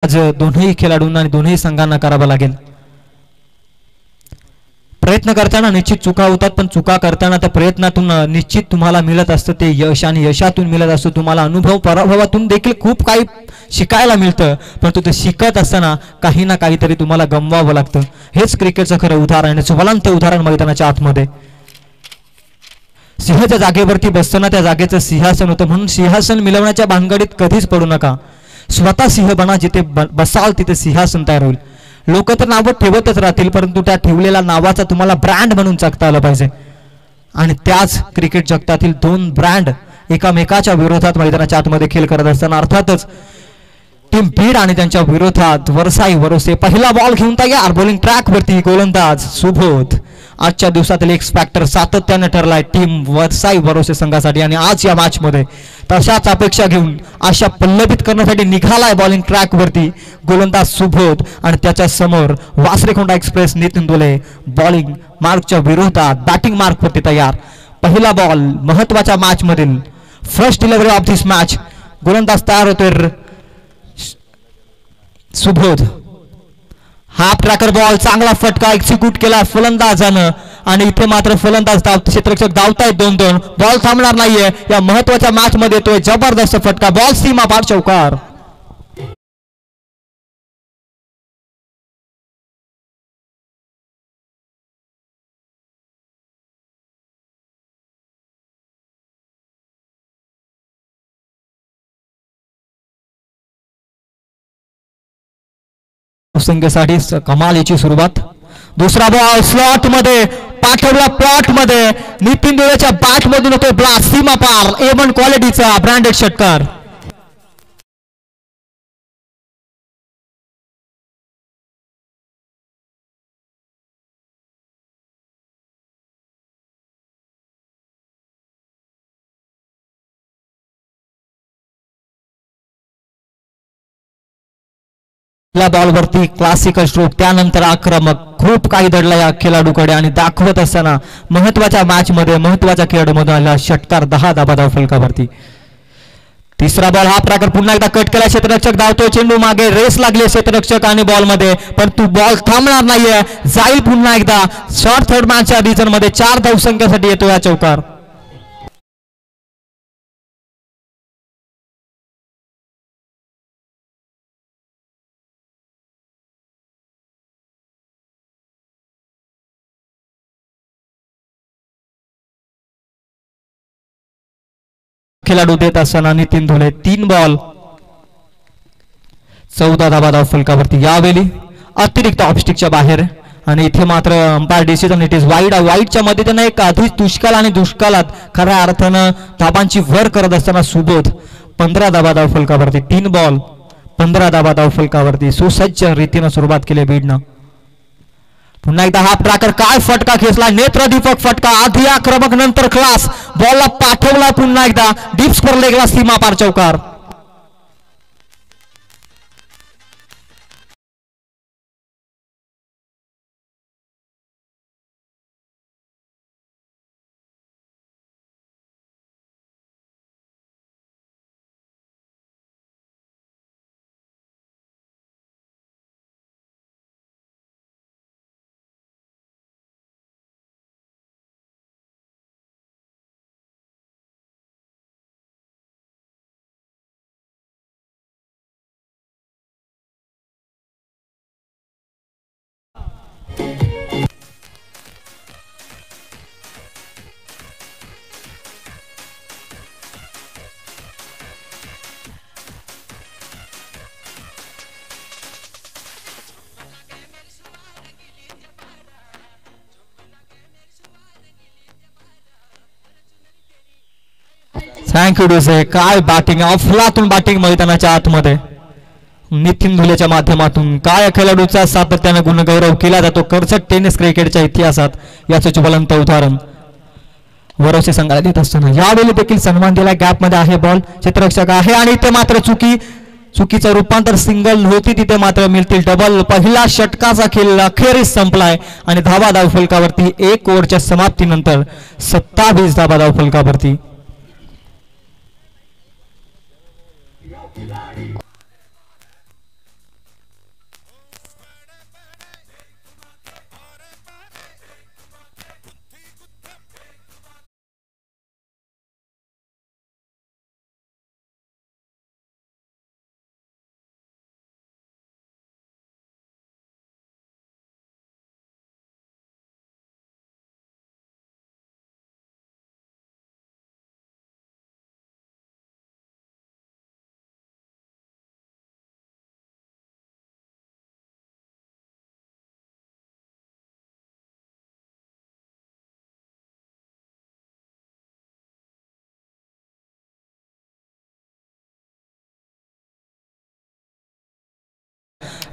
आज दोन्ही खेळाडूंना आणि दोन्ही संघांना करावा लागेल. प्रयत्न करताना निश्चित चुका होतात, पण चुका करताना त्या प्रयत्नातून निश्चित तुम्हाला मिळत असतं ते यश, आणि यशातून मिळत असतं तुम्हाला अनुभव. पराभवातून देखील खूप काही शिकायला मिळतं, परंतु ते शिकत असताना काही ना काहीतरी तुम्हाला गमवावं लागतं. हेच क्रिकेटचं खरं उदाहरण आहे, ज्वलंत उदाहरण मैदानाच्या आतमध्ये. सिंहाच्या जागेवरती बसताना त्या जागेचं सिंहासन होतं, म्हणून सिंहासन मिळवण्याच्या भानगडीत कधीच पडू नका. स्वतः सिंह बना, जिथे बसाल तिथे सिंहासन तयार होईल. लोक तर नावं ठेवतच राहतील, परंतु त्या ठेवलेल्या नावाचा तुम्हाला ब्रँड म्हणून जगता आलं पाहिजे. आणि त्याच क्रिकेट जगतातील दोन ब्रँड एकामेकाच्या विरोधात मैदानाच्या आतमध्ये खेळ करत असताना अर्थातच टीम बीड आणि त्यांच्या विरोधात वरसाई वरोसे. पहिला बॉल घेऊन तयार बॉलिंग ट्रॅक वरती गोलंदाज सुबोध. आजच्या दिवसातील एक फॅक्टर सातत्याने ठरलाय टीम वरसाई वरोसे संघासाठी, आणि आज या मॅच मध्ये तशाच अपेक्षा घेऊन आशा पल्लवित करण्यासाठी निघालाय बॉलिंग ट्रॅक वरती गोलंदाज सुबोध. आणि त्याच्या समोर वासरेखोंडा एक्सप्रेस नितीन दोले बॉलिंग मार्कच्या विरोधात बॅटिंग मार्क वरती तयार. पहिला बॉल महत्वाच्या मॅच मधील first delivery of this match. गोलंदाज तयार होतोय सुबोध. हाफ ट्रॅकर बॉल, चांगला फटका एक्झिक्यूट केला फलंदाजानं, आणि इथे मात्र फलंदाज क्षेत्ररक्षक धावतायत 2-2. बॉल थांबणार नाहीये या महत्वाच्या मॅच मध्ये. येतोय जबरदस्त फटका, बॉल सीमा पार चौकार. संघासाठी कमालीची सुरुवात. दुसरा बॉल स्लॉट मध्ये पाठवला, प्लॉट मध्ये नितीन दोलेच्या बॅट मधून होतो ब्लास्ट सीमा पार. A1 क्वालिटीचा ब्रँडेड षटकार. बॉलवरती क्लासिकल स्ट्रोक, त्यानंतर आक्रमक, खूप काही दडला या खेळाडूकडे, आणि दाखवत असताना महत्वाच्या मॅच मध्ये महत्वाच्या खेळाडूमधून आला षटकार 10 धाबा फलकावरती. तिसरा बॉल हा ट्रॅकर पुन्हा एकदा कट केला. क्षेत्ररक्षक धावतोय, चेंडू मागे, रेस लागली क्षेत्ररक्षक आणि बॉल मध्ये, पण तू बॉल थांबणार नाहीये, जाईल पुन्हा एकदा. शॉर्ट थर्ड मॅचच्या रिझन मध्ये 4 धावसंख्येसाठी येतो या चौकार. खेळाडू देत असताना नितीन धुले 3 बॉल 14 धाबा फलकावरती. यावेळी अतिरिक्त ऑफस्टिकच्या बाहेर, आणि इथे मात्र umpire decision it is wide. वाईडच्या मदतीने एक आधीच दुष्काळ आणि दुष्काळात खऱ्या अर्थानं धाबांची भर करत असताना सुबोध 15 धाबा फलकावरती. 3 बॉल 15 धाबा फलकावरती. सुसज्ज रीतीनं सुरुवात केली बीडनं. पुन्हा एकदा हा ट्रॅकर, काय फटका खेचला, नेत्रदीपक फटका. आधी आक्रमक नंतर क्लास. बॉलला पाठवला पुन्हा एकदा डीप स्कोर गेला सीमा पार चौकार. थँक्यू डोसे. काय बॅटिंग, अफलातून बॅटिंग मैदानाच्या आतमध्ये नितीन धुलेच्या माध्यमातून. काय खेळाडूचा सातत्याने गुणगौरव केला जातो कर्जत टेनिस क्रिकेटच्या इतिहासात, याचं ज्वलंत उदाहरण वरोसे संघाला देत असताना. यावेळी देखील सन्मान दिला. गॅप मध्ये आहे बॉल, क्षेत्ररक्षक आहे, आणि इथे मात्र चुकीचं रूपांतर सिंगल होती, तिथे मात्र मिळतील डबल. पहिला षटकाचा खेळ अखेरीस संपलाय, आणि धावा फलकावरती 1 ओव्हरच्या समाप्तीनंतर 27 धावा फलकावरती.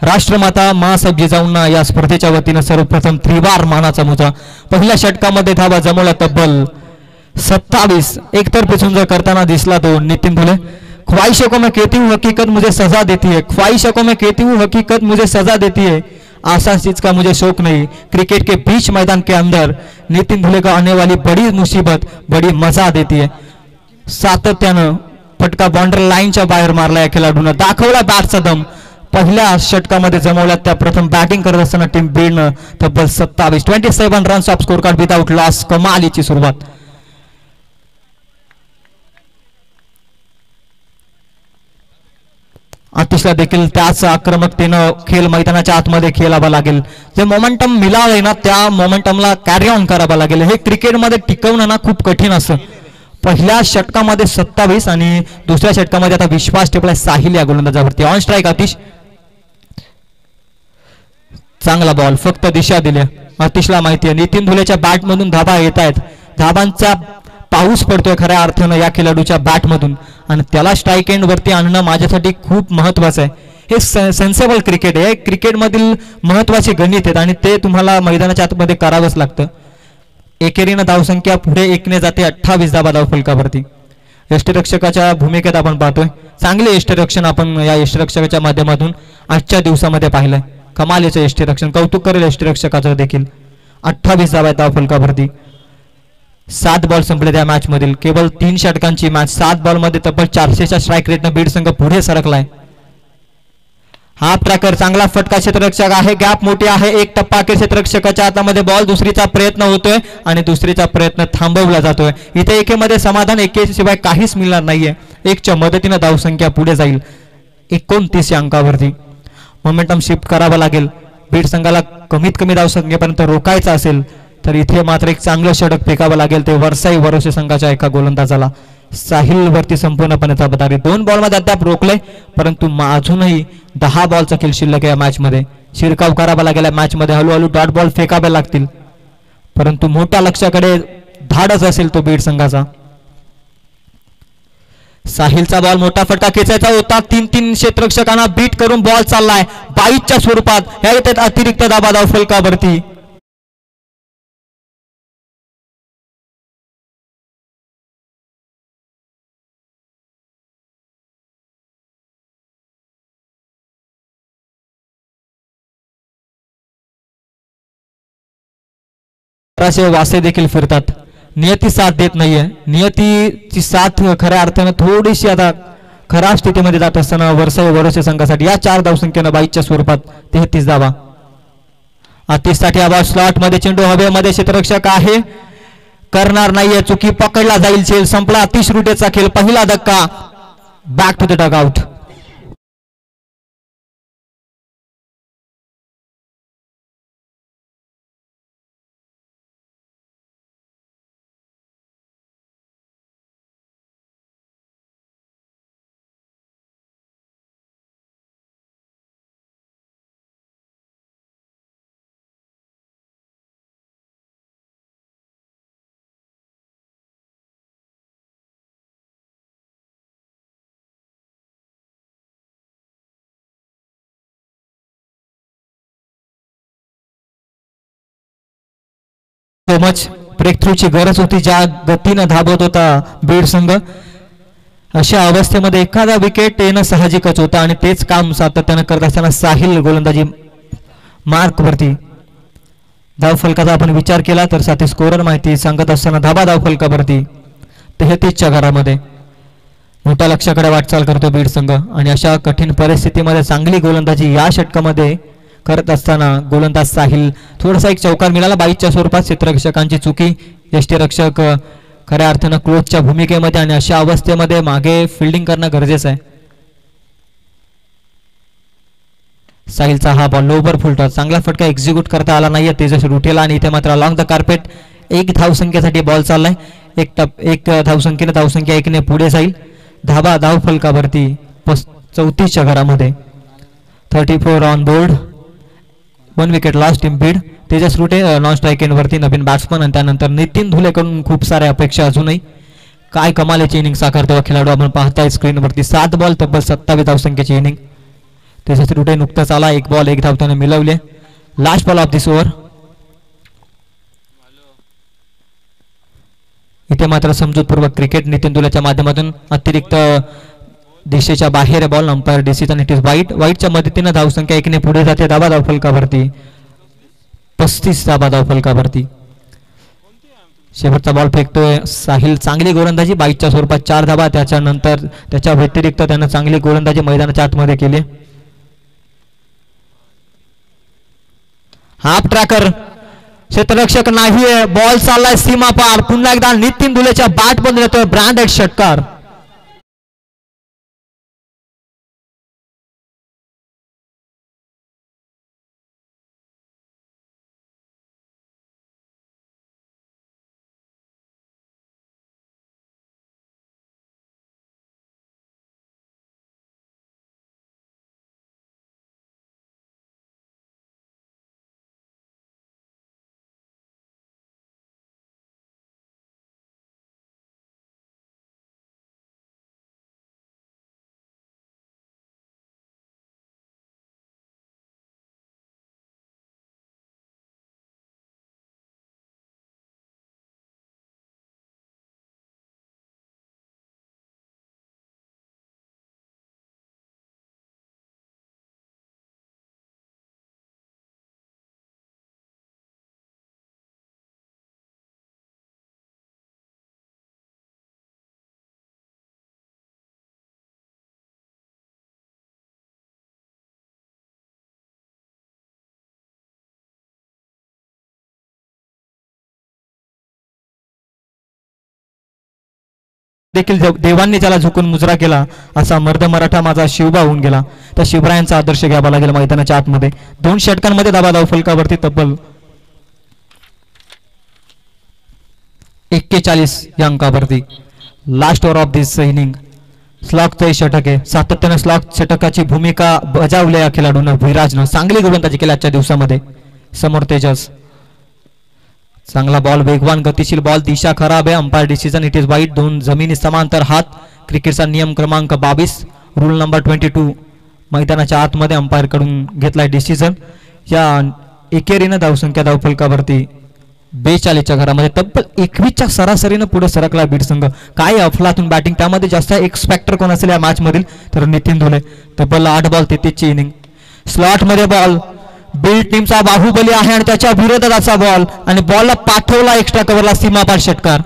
राष्ट्रमाता माँसाहेब जिजाऊंना या स्पर्धेच्या वतीनं सर्वप्रथम त्रिवार मानाचा मुजा. पहिल्या षटकामध्ये धावा जमवला तब्बल 27. एकतर्फी झुंज करताना दिसला तो नितीन धुले. ख्वाहिशों को मैं कहती हूँ हकीकत मुझे सजा देती है, ख्वाहिशों को मैं कहती हूँ हकीकत मुझे सजा देती है, आसान चीज का मुझे शौक नहीं. क्रिकेट के बीच मैदान के अंदर नितीन धुले को आने वाली बड़ी मुसीबत बड़ी मजा देती है. सातत्यानं फटका बाउंड्री लाईनच्या बाहेर मारला या खेळाडूनं, दाखवला बॅटचा दम. पहिल्या षटकामध्ये जमवल्या त्या प्रथम बॅटिंग करत असताना टीम बीडनं तब्बल 27 runs off score card without loss. कमालीची सुरुवात. आतिशला देखील त्याच आक्रमकतेनं खेळ मैदानाच्या आतमध्ये खेळावा लागेल. जे मोमेंटम मिळालंय ना त्या मोमेंटमला कॅरी ऑन करावा लागेल. हे क्रिकेटमध्ये टिकवणं ना खूप कठीण असतं. पहिल्या षटकामध्ये 27 आणि दुसऱ्या षटकामध्ये आता विश्वास ठेवलाय साहिल या गोलंदाजावरती. ऑन स्ट्राईक आतिश. चांगला बॉल, फक्त दिशा दिली. आतिशला माहिती आहे नितीन धुलेच्या बॅटमधून धाबा येत आहेत. धाबांचा पाऊस पडतोय खऱ्या अर्थानं या खेळाडूच्या बॅटमधून आणि त्याला स्ट्राईक एंड वरती आणणं माझ्यासाठी खूप महत्वाचं आहे. हे सेन्सेबल क्रिकेट आहे. क्रिकेटमधील महत्वाचे गणित आहेत आणि ते तुम्हाला मैदानाच्या आतमध्ये करावंच लागतं. एकेरीनं धावसंख्या पुढे 1ने जाते. 28 धाबा धावफलकावरती. यष्टिरक्षकाच्या भूमिकेत आपण पाहतोय. चांगले यष्टिरक्षण आपण या यष्टिरक्षकाच्या माध्यमातून आजच्या दिवसामध्ये पाहिलंय. कमालीचं यष्टिरक्षण, कौतुक करेल यष्टिरक्षकाचं देखील. 28 धाबा धावफलकावरती. 7 बॉल संपले त्या मॅच मधील. केवळ 3 षटकांची मॅच. 7 बॉल मध्ये तब्बल 400च्या स्ट्राईक रेटनं बीड संघ पुढे सरकलाय. हाफ ट्रॅकर चांगला फटका क्षेत्ररक्षक आहे. गॅप मोठी आहे. एक टप्पा अखेर क्षेत्ररक्षकाच्या हातामध्ये बॉल. दुसरीचा प्रयत्न होतोय आणि दुसरीचा प्रयत्न थांबवला जातोय. इथे एकेमध्ये समाधान, एकेशिवाय काहीच मिळणार नाहीये. 1च्या मदतीनं धावसंख्या पुढे जाईल 29 या अंकावरती. मोमेंटम शिफ्ट करावा लागेल. बीड संघाला कमीत कमी धावसंख्येपर्यंत रोखायचं असेल तर इथे मात्र एक चांगलं षटक फेकावं लागेल. ते वरसाई वरोसे संघाच्या एका गोलंदाजाला. साहिल वरती संपूर्णपणे जबाबदारी. 2 बॉलमध्ये अद्याप रोखले परंतु अजूनही 10 बॉलचा खेळ शिल्लक या मॅच मध्ये. शिरकाव करावा लागेल मॅच मध्ये. हळूहळू डॉट बॉल फेकावे लागतील परंतु मोठ्या लक्ष्याकडे धाडच असेल तो बीड संघाचा. साहिलचा बॉल मोठा फटका खेचायचा होता. 3 क्षेत्ररक्षकांना बीट करून बॉल चाललाय 22च्या स्वरूपात. ह्या येतात अतिरिक्त धाबा धावफलकावरती. वासे देखील फिरतात. नियती साथ देत नाहीये. नियतीची साथ खऱ्या अर्थानं थोडीशी आता खराब स्थितीमध्ये जात असताना वरसाई वरोसे संघासाठी या 4 धावसंख्येनं 22च्या स्वरूपात 33 धावा. 30 साठी आवाज स्लॉट मध्ये. चेंडू हवेमध्ये. क्षेत्ररक्षक आहे, करणार नाहीये. चुकी पकडला जाईल. खेळ संपला. 30 रुटेचा खेळ. पहिला धक्का. Back to the dugout. Much ब्रेक थ्रूची गरज होती. ज्या गतीनं धाबत होता बीड संघ अशा अवस्थेमध्ये एखादा विकेट येणं साहजिकच होतं आणि तेच काम सातत्यानं करत असताना साहिल गोलंदाजी मार्क वरती. धावफलकाचा आपण विचार केला तर साथी स्कोरर माहिती सांगत असताना धाबा धावफलकावरती 33च्या घरामध्ये. मोठ्या लक्ष्याकडे वाटचाल करतो बीड संघ आणि अशा कठीण परिस्थितीमध्ये चांगली गोलंदाजी या षटकामध्ये करत असताना गोलंदाज साहिल थोडासा एक चौकार मिळाला 22च्या स्वरूपात. क्षेत्ररक्षकांची चुकी. यष्टिरक्षक खऱ्या अर्थानं क्लोजच्या भूमिकेमध्ये आणि अशा अवस्थेमध्ये मागे फिल्डिंग करणं गरजेचं आहे. साहिलचा हा बॉल लोवर फुलटॉस. चांगला फटका एक्झिक्यूट करता आला नाहीये तेजस्वी रुटेला आणि इथे मात्र अलॉंग द कार्पेट 1 धावसंख्येसाठी बॉल चाललाय. एक धावसंख्येने धावसंख्या 1ने पुढे जाईल. धाबा धावफलकावरती 34च्या घरामध्ये. 34 on board. 1 wicket lost in Beed. Tejas रुटे non strike and वरती नवीन बॅट्समन आणि त्यानंतर नितीन धुलेकडून खूप साऱ्या अपेक्षा अजूनही. काय कमालीची इनिंग साकारतो खेळाडू आपण पाहताय स्क्रीनवरती. 7 बॉल तब्बल 27 धावसंख्येची इनिंग. त्याच्यासाठी नुकताच आला. एक बॉल एक धाव त्याने मिळवले. Last ball of this over. इथे मात्र समजूतपूर्वक क्रिकेट नितीन दुलेच्या माध्यमातून अतिरिक्त दिशेच्या बाहेर ball. Umpire decision it is wide. वाईटच्या मदतीने धावसंख्या 1 ने पुढे जाते. धाबा धाव फलकावरती 35 धाबा धाव फलकावरती. शेवटचा बॉल फेकतोय साहिल. चांगली गोलंदाजी 22च्या स्वरूपात 4 धाबा. त्याच्यानंतर त्याच्या व्यतिरिक्त त्यानं चांगली गोलंदाजी मैदानाच्या आतमध्ये केली. हाफ ट्रॅकर क्षेत्ररक्षक नाहीये. बॉल चाललाय सीमा पार. पुन्हा एकदा नितीन दुलेच्या बॅट बंद येतोय ब्रँडेड षटकार. देखील देवांनी त्याला झुकून मुजरा केला. असा मर्द मराठा माझा शिवबा होऊन गेला. त्या शिवरायांचा आदर्श घ्यावा लागेल मैदानाच्या आतमध्ये. 2 षटकांमध्ये धाबा धाव फलकावरती तब्बल 41 या अंकावरती. Last over of this inning. स्लॉगचं षटक आहे. सातत्याने स्लॉग षटकाची भूमिका बजावली या खेळाडूंना. विराजनं चांगली गोलंदाजी केली आजच्या दिवसामध्ये. समोर तेजस. चांगला बॉल. वेगवान गतिशील बॉल. दिशा खराब आहे. Umpire decision it is white. 2 जमिनी समांतर हात. क्रिकेटचा नियम क्रमांक 22 रूल नंबर 22 मैदानाच्या आतमध्ये अंपायर कडून घेतलाय डिसिजन. या एकेरीनं धावसंख्या धावफलकावरती 42च्या घरामध्ये तब्बल 21च्या सरासरीनं पुढे सरकला बीड संघ. काय अफलातून बॅटिंग. त्यामध्ये जास्त एक्सपेक्टर कोण असेल या मॅच मधील तर नितीन दुले. तब्बल 8 बॉल 33ची इनिंग. स्लॉट मध्ये बॉल. बीड टीमचा बाहुबली आहे आणि त्याच्या विरोधाचा बॉल आणि बॉलला पाठवला एक्स्ट्रा कव्हरला. सीमापार षटकार.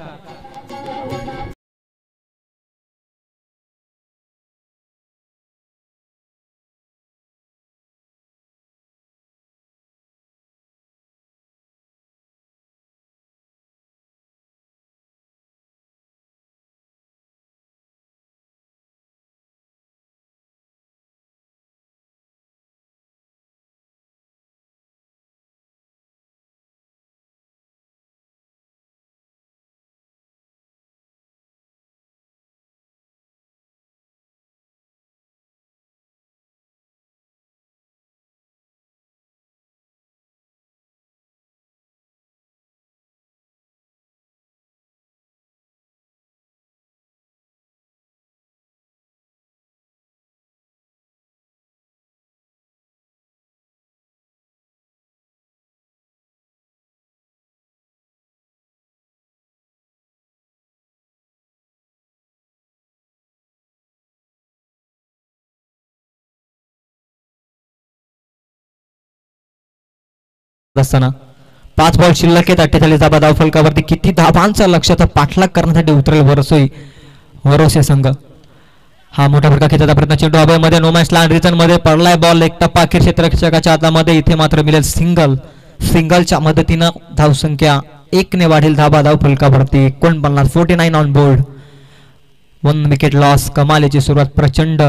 असताना 5 बॉल शिल्लक आहेत. 48 धाबा धाव फलकावरती. किती धाबांचा लक्षात पाठलाग करण्यासाठी उतरेल वरोसे संघ. हा मोठा फटका खेळण्याचा प्रयत्न. चेंडू हवेमध्ये. नो मॅच लँड रिजन मध्ये पडलाय बॉल. एक टप्पा अखेर क्षेत्ररक्षकाच्या हातामध्ये. इथे मात्र मिळेल सिंगल. सिंगलच्या मदतीनं धावसंख्या 1 ने वाढेल धाबा धाव फलकावरती. 49 ऑन बोर्ड. 1 wicket loss. कमालीची सुरुवात प्रचंड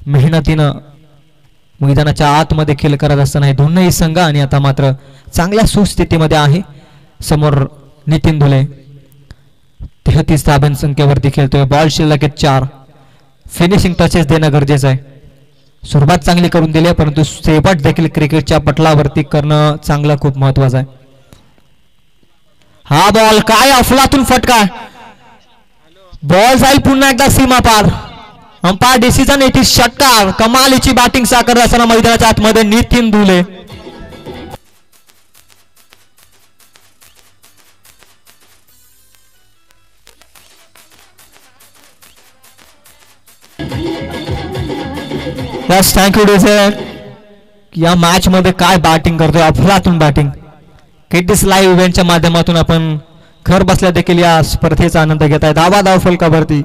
मेहनतीनं मैदानाच्या आतमध्ये खेळ करत असताना हे दोनही संघ आणि आता मात्र चांगल्या सुस्थितीमध्ये आहे. समोर नितीन धुले 33 धाब्यांसंख्येवरती खेळतोय. बॉल शिल्लक 4. फिनिशिंग टचेस देणं गरजेचं आहे. सुरुवात चांगली करून दिली आहे परंतु शेवट देखील क्रिकेटच्या पटलावरती करणं चांगलं खूप महत्वाचं आहे. हा बॉल काय अफलातून फटका. बॉल जाईल पुन्हा एकदा सीमा पार. अंपायर डिसिजन येथे षटकार. कमालीची बॅटिंग साकारत असताना मैदानाच्या आतमध्ये नितीन धुले. यस थँक्यू डिझायर. या मॅच मध्ये काय बॅटिंग करतोय, अफलातून बॅटिंग. केटीस लाईव्ह इव्हेंटच्या माध्यमातून आपण घर बसल्या देखील या स्पर्धेचा आनंद घेत आहे. धाव फलकावरती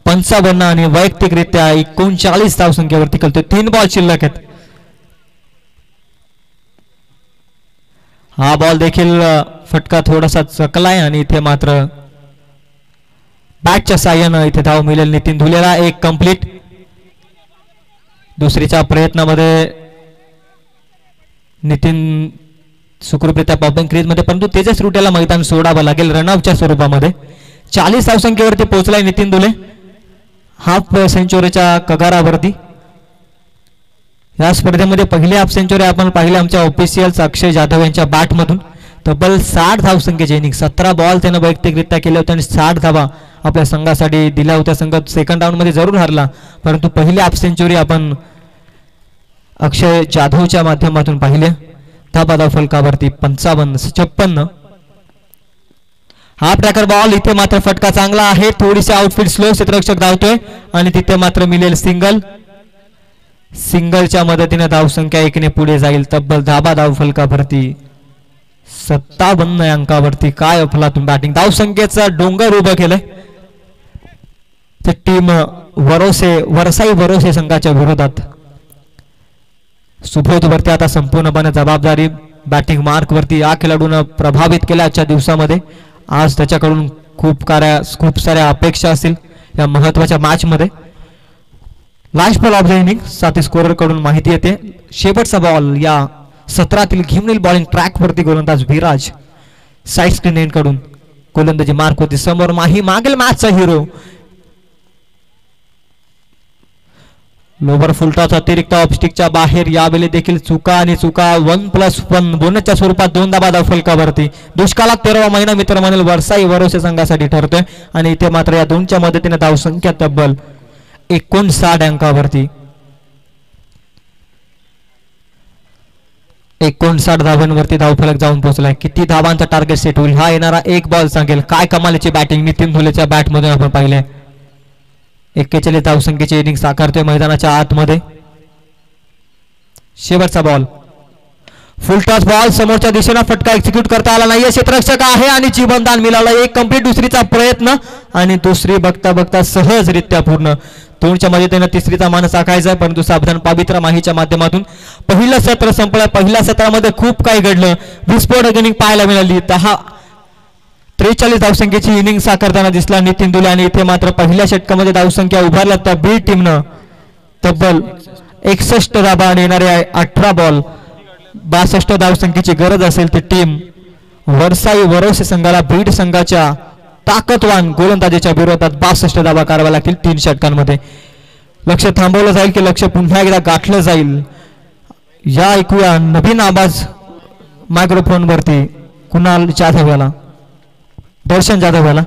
55 आणि वैयक्तिकरित्या 39 धावसंख्येवरती खेळतोय. 3 बॉल शिल्लक आहेत. हा बॉल देखील फटका थोडासा चकलाय आणि इथे मात्र बॅटच्या साह्यानं इथे धाव मिळेल नितीन धुलेला. एक कंप्लीट. दुसरीच्या प्रयत्नामध्ये नितीन सुखरूपरित्या पॉपिंग क्रीज मध्ये, परंतु तेजस रुट्याला मैदान सोडावं लागेल रनआउटच्या स्वरूपामध्ये. 40 धावसंख्येवरती पोहोचलाय नितीन धुले हाफ सेंचुरीच्या कगारावरती. या स्पर्धेमध्ये पहिली हाफ सेंचुरी आपण पाहिली आमच्या ऑफिशियल अक्षय जाधव यांच्या बॅटमधून. तब्बल 60 धावसंख्येचे इनिंग, 17 बॉल त्यानं वैयक्तिकरित्या केले होते आणि 60 धावा आपल्या संघासाठी दिल्या होत्या. संघ सेकंड राऊंड मध्ये जरूर हरला, परंतु पहिली हाफ सेंचुरी आपण अक्षय जाधवच्या माध्यमातून पाहिले. धाव फलकावरती 55-56. हा ट्रॅकर बॉल. इथे मात्र फटका चांगला आहे. थोडीशी आउटफील्ड स्लो. क्षेत्ररक्षक धावतोय आणि तिथे मात्र मिळेल सिंगल. सिंगलच्या मदतीने धावसंख्या 1 ने पुढे जाईल. तब्बल धाव फलकावरती 57 अंकावरती. काय अफलातून बॅटिंग. धावसंख्येचा डोंगर उभं केलंय टीम वरसाई वरोसे संघाच्या विरोधात. सुबोध वरती आता संपूर्णपणे जबाबदारी बॅटिंग मार्क वरती. या खेळाडूंना प्रभावित केल्या आजच्या दिवसामध्ये. आज त्याच्याकडून खूप साऱ्या अपेक्षा असतील या महत्वाच्या मॅच मध्ये. Last ball of the inning साथी स्कोरर कडून माहिती येते. शेवटचा बॉल या सत्रातील घेऊन बॉलिंग ट्रॅक वरती गोलंदाज विराज. साइड स्क्रीन एंड कडून गोलंदाजी मार्क होती. समोर माही मागील मॅचचा हिरो. लोवर फुलटॉस अतिरिक्त ऑफस्टिकच्या बाहेर. यावेळी देखील चुका आणि चुका. 1+1 बोनसच्या स्वरूपात 2 धावा फलकावरती. दुष्काळात 13वा महिना मित्र म्हणेल वरसाई वरोसे संघासाठी ठरतोय आणि इथे मात्र या दोनच्या मदतीने धावसंख्या तब्बल 59 अंकावरती. 59 धावांवरती धावफलक जाऊन पोहोचलाय. किती धावांचा टार्गेट सेट होईल हा येणारा एक बॉल सांगेल. काय कमालीची बॅटिंग नितीन धुलेच्या बॅट मधून आपण पाहिले. 41 धावसंख्येची इनिंग साकारतोय मैदानाच्या आतमध्ये. शेवटचा बॉल. Full toss ball. समोरच्या दिशेने फटका एक्झिक्यूट करता आला नाहीये. क्षेत्ररक्षक आहे आणि जीवनदान मिळालं. एक कंप्लीट. दुसरीचा प्रयत्न आणि दुसरी बघता बघता सहजरित्या पूर्ण. 2च्या मदतीने तिसरीचा मान साकायचा, परंतु सावधान पावित्रा माहीच्या माध्यमातून पहिलं सत्र संपलं. पहिल्या सत्रामध्ये खूप काही घडलं. विस्फोटक इनिंग पाहायला मिळाली. 43 धावसंख्येची इनिंग साकारताना दिसला नितीन धुले आणि इथे मात्र पहिल्या षटकामध्ये धावसंख्या उभारल्या तर बी टीमनं तब्बल 61 धावा आणि येणारे 18 बॉल 62 धावसंख्येची गरज असेल ती टीम वरसाई वरोसे संघाला बीड संघाच्या ताकदवान गोलंदाजीच्या विरोधात 62 धावा कराव्या लागतील 3 षटकांमध्ये. लक्ष थांबवलं जाईल की लक्ष पुन्हा एकदा गाठलं जाईल. या ऐकूया नवीन आवाज मायक्रोफोन वरती कुणाल जाधव याला, दर्शन जाधव याला.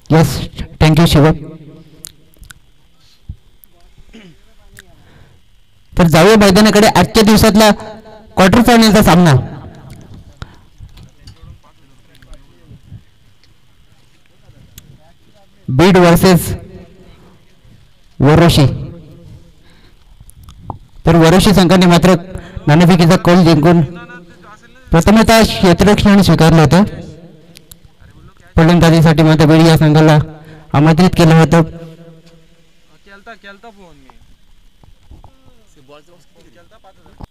Yes thank you Shivam. तर जाऊया मैदानाकडे. आजच्या दिवसातला क्वार्टर फायनलचा सामना बीड वर्सेस वरोशी. तर वरोशी संघाने मात्र नाणेफेकीचा कौल जिंकून प्रथमतः क्षेत्ररक्षण स्वीकारलं होतं. फलंदाजीसाठी मात्र बीड या संघाला आमंत्रित केलं होतं. केलता फोन मी केलता 5000.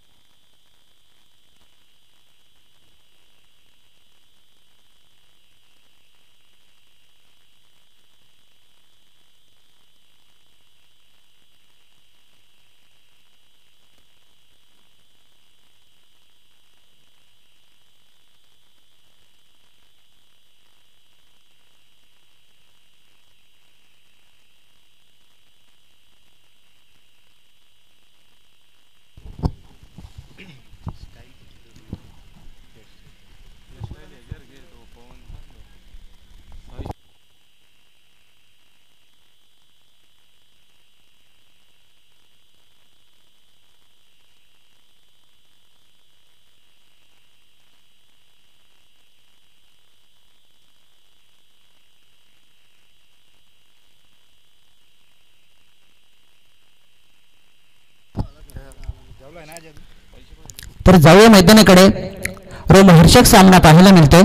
तर जाऊया मैदानाकडे. रोमहर्षक सामना पाहायला मिळतोय.